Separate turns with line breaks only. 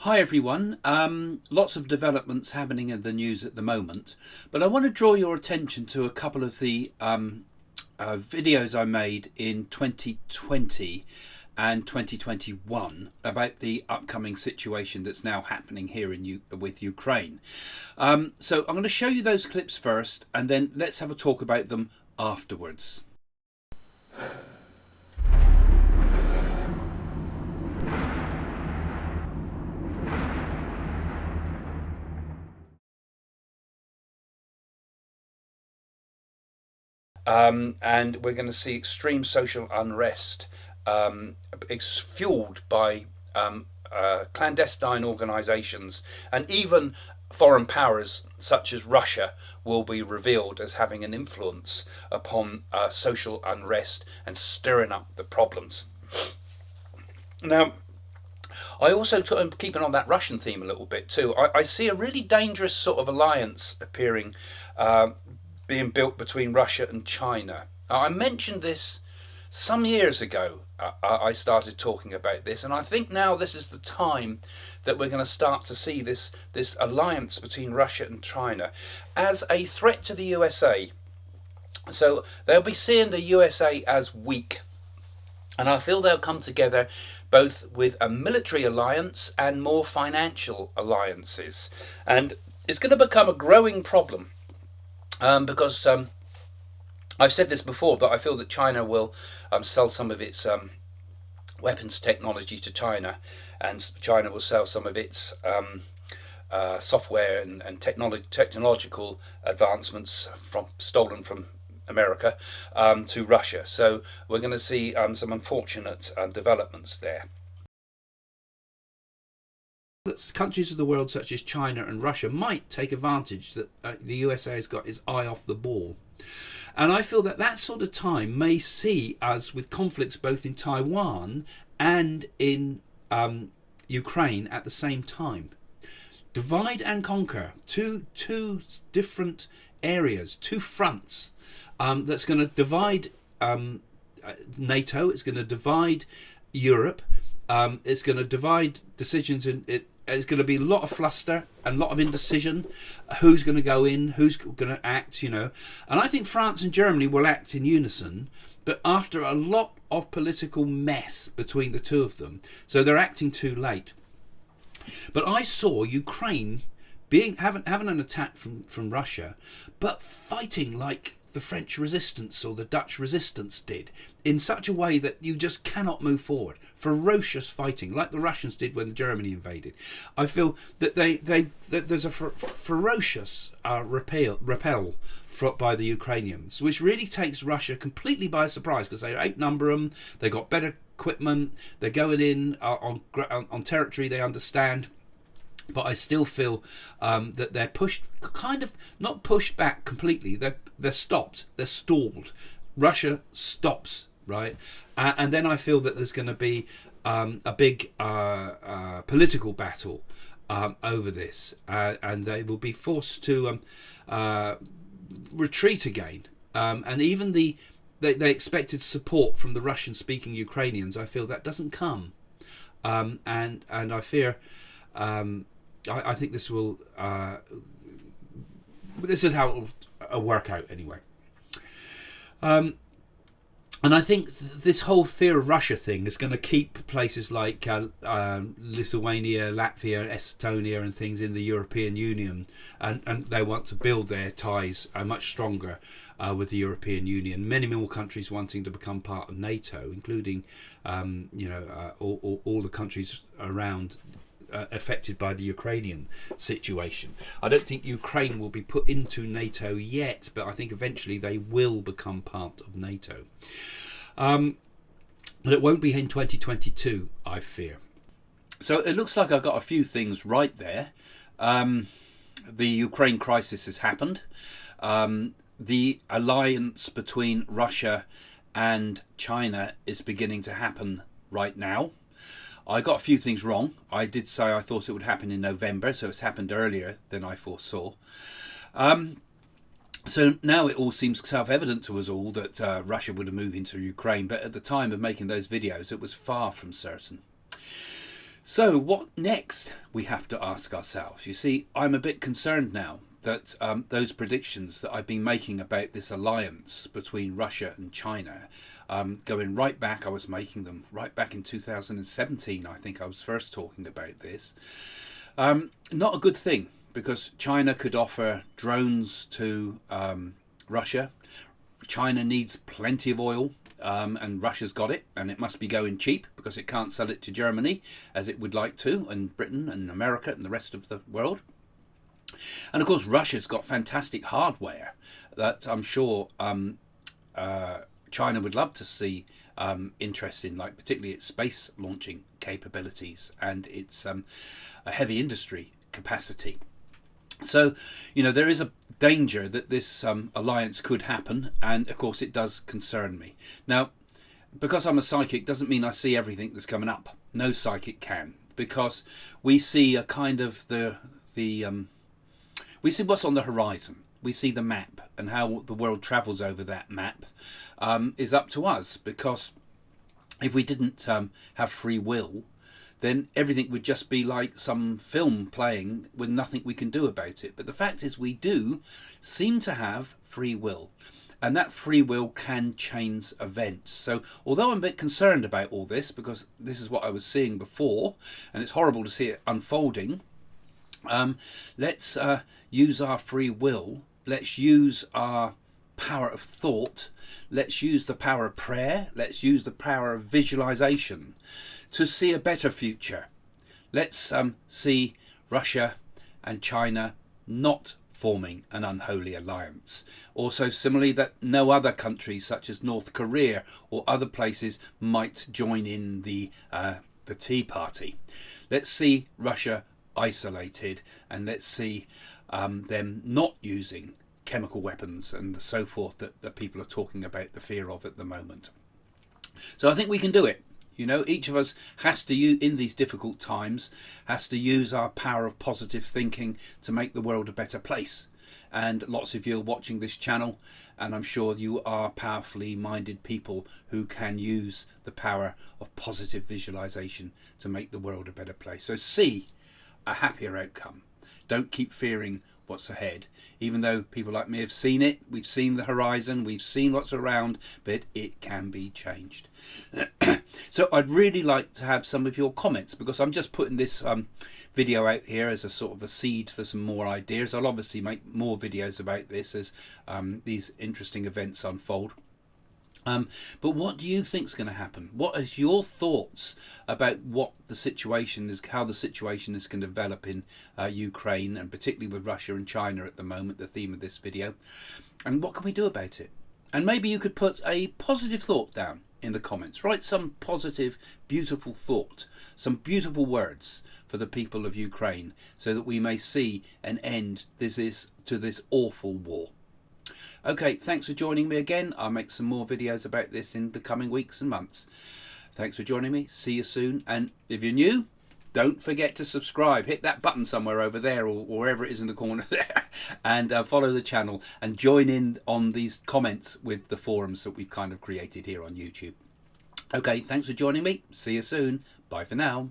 Hi everyone. Lots of developments happening in the news at the moment, but I want to draw your attention to a couple of the videos I made in 2020 and 2021 about the upcoming situation that's now happening here with Ukraine. So I'm going to show you those clips first, and then let's have a talk about them afterwards. And we're going to see extreme social unrest fueled by clandestine organisations, and even foreign powers such as Russia will be revealed as having an influence upon social unrest and stirring up the problems. Now, I also, keeping on that Russian theme a little bit too, I see a really dangerous sort of alliance appearing, being built between Russia and China. I mentioned this some years ago. I started talking about this, and I think now this is the time that we're going to start to see this alliance between Russia and China as a threat to the USA. So they'll be seeing the USA as weak, and I feel they'll come together both with a military alliance and more financial alliances, and it's going to become a growing problem. Because I've said this before, but I feel that China will sell some of its weapons technology to China, and China will sell some of its software and technological advancements stolen from America to Russia. So we're going to see some unfortunate developments there. That countries of the world such as China and Russia might take advantage that the USA has got its eye off the ball. And I feel that sort of time may see us with conflicts both in Taiwan and in Ukraine at the same time. Divide and conquer, two different areas, two fronts, that's going to divide NATO, it's going to divide Europe, it's going to divide decisions in it. It's going to be a lot of fluster and a lot of indecision. Who's going to go in? Who's going to act? And I think France and Germany will act in unison, but after a lot of political mess between the two of them. So they're acting too late. But I saw Ukraine having an attack from Russia, but fighting like the French resistance or the Dutch resistance did, in such a way that you just cannot move forward. Ferocious fighting, like the Russians did when Germany invaded. I feel that that there's a ferocious repel by the Ukrainians, which really takes Russia completely by surprise, because they outnumber them, they got better equipment, they're going in on territory they understand. But I still feel that they're pushed, kind of not pushed back completely. They're stopped. They're stalled. Russia stops, right? And then I feel that there's going to be a big political battle over this, and they will be forced to retreat again. And even they expected support from the Russian-speaking Ukrainians. I feel that doesn't come, and I fear. I think this will. This is how it will work out anyway. And I think this whole fear of Russia thing is going to keep places like Lithuania, Latvia, Estonia, and things in the European Union, and they want to build their ties much stronger with the European Union. Many more countries wanting to become part of NATO, including all the countries around. Affected by the Ukrainian situation. I don't think Ukraine will be put into NATO yet, but I think eventually they will become part of NATO. But it won't be in 2022, I fear. So it looks like I got a few things right there. The Ukraine crisis has happened. The alliance between Russia and China is beginning to happen right now. I got a few things wrong. I did say I thought it would happen in November, so it's happened earlier than I foresaw. So now it all seems self-evident to us all that Russia would have moved into Ukraine, but at the time of making those videos, it was far from certain. So what next, we have to ask ourselves. You see, I'm a bit concerned now that those predictions that I've been making about this alliance between Russia and China, going right back, I was making them right back in 2017, I think I was first talking about this. Not a good thing, because China could offer drones to Russia. China needs plenty of oil, and Russia's got it, and it must be going cheap because it can't sell it to Germany as it would like to, and Britain and America and the rest of the world. And of course, Russia's got fantastic hardware that I'm sure China would love to see interest in, like particularly its space launching capabilities and its a heavy industry capacity. So, you know, there is a danger that this alliance could happen, and of course it does concern me. Now, because I'm a psychic doesn't mean I see everything that's coming up. No psychic can, because we see a kind of we see what's on the horizon. We see the map, and how the world travels over that map is up to us, because if we didn't have free will, then everything would just be like some film playing with nothing we can do about it. But the fact is, we do seem to have free will, and that free will can change events. So although I'm a bit concerned about all this, because this is what I was seeing before, and it's horrible to see it unfolding, let's use our free will. Let's use our power of thought. Let's use the power of prayer. Let's use the power of visualization to see a better future. Let's see Russia and China not forming an unholy alliance. Also, similarly, that no other countries such as North Korea or other places might join in the Tea Party. Let's see Russia isolated, and let's see them not using chemical weapons and so forth that people are talking about the fear of at the moment. So I think we can do it. You know, each of us has to use, in these difficult times, has to use our power of positive thinking to make the world a better place. And lots of you are watching this channel, and I'm sure you are powerfully minded people who can use the power of positive visualization to make the world a better place. So see a happier outcome. Don't keep fearing what's ahead, even though people like me have seen it. We've seen the horizon, we've seen what's around, but it can be changed. So I'd really like to have some of your comments, because I'm just putting this video out here as a sort of a seed for some more ideas. I'll obviously make more videos about this as these interesting events unfold. But what do you think is going to happen? What is your thoughts about what the situation is, how the situation is going to develop in Ukraine, and particularly with Russia and China at the moment, the theme of this video? And what can we do about it? And maybe you could put a positive thought down in the comments. Write some positive, beautiful thought, some beautiful words for the people of Ukraine, so that we may see an end to this awful war. Okay, thanks for joining me again. I'll make some more videos about this in the coming weeks and months. Thanks for joining me. See you soon. And if you're new, don't forget to subscribe. Hit that button somewhere over there, or wherever it is in the corner there. And follow the channel and join in on these comments with the forums that we've kind of created here on YouTube. Okay, thanks for joining me. See you soon. Bye for now.